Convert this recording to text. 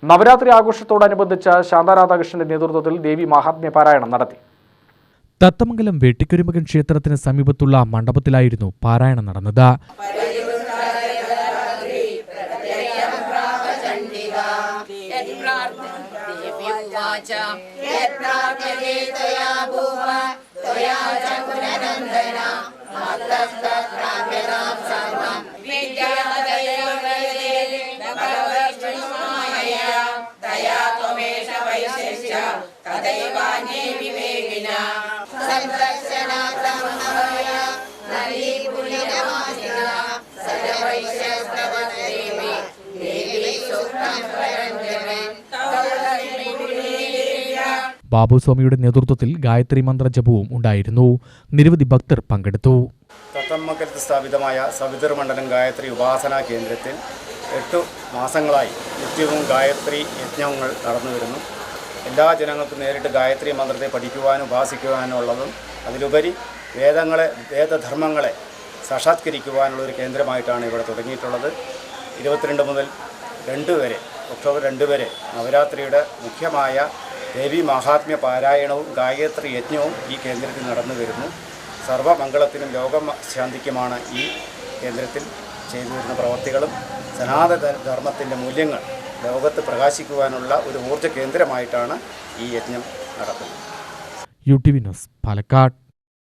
നവരാത്രി ആഘോഷത്തോടനുബന്ധിച്ച് ശാന്താരാധാകൃഷ്ണന്റെ നേതൃത്വത്തിൽ ദേവി മഹാത്മ്യ പാരായണം നടത്തി. തത്തമംഗലം വെട്ടിക്കുരുമകൻ ക്ഷേത്രത്തിന് സമീപത്തുള്ള മണ്ഡപത്തിലായിരുന്നു പാരായണം നടന്നത്. ബാബുസ്വാമിയുടെ നേതൃത്വത്തിൽ ഗായത്രി മന്ത്ര ജപവും ഉണ്ടായിരുന്നു. നിരവധി ഭക്തർ പങ്കെടുത്തു. തത്തമ്മക്കലത്ത് സ്ഥാപിതമായ സവിതർ മണ്ഡലം ഗായത്രി ഉപാസനാ കേന്ദ്രത്തിൽ 8 മാസങ്ങളായി നിത്യവും ഗായത്രി യജ്ഞങ്ങൾ നടന്നു വരുന്നു. എല്ലാ ജനങ്ങൾക്കും നേരിട്ട് ഗായത്രി മന്ത്രത്തെ പഠിക്കുവാനും ഉപാസിക്കുവാനുള്ളതും അതിലുപരി വേദധർമ്മങ്ങളെ സാക്ഷാത്കരിക്കുവാനുള്ള ഒരു കേന്ദ്രമായിട്ടാണ് ഇവിടെ തുടങ്ങിയിട്ടുള്ളത്. 22 മുതൽ 2 വരെ ഒക്ടോബർ 2 വരെ നവരാത്രിയുടെ മുഖ്യമായ ദേവി മഹാത്മ്യ പാരായണവും ഗായത്രി യജ്ഞവും ഈ കേന്ദ്രത്തിൽ നടന്നു വരുന്നു. സർവമംഗളത്തിനും ലോകശാന്തിക്കുമാണ് ഈ കേന്ദ്രത്തിൽ ചെയ്തു വരുന്ന പ്രവർത്തികളും സനാതന ധർമ്മത്തിൻ്റെ മൂല്യങ്ങൾ ലോകത്ത് പ്രകാശിക്കുവാനുള്ള ഒരു ഊർജ്ജ കേന്ദ്രമായിട്ടാണ് ഈ യജ്ഞം നടക്കുന്നത്. UTV news Palakkad.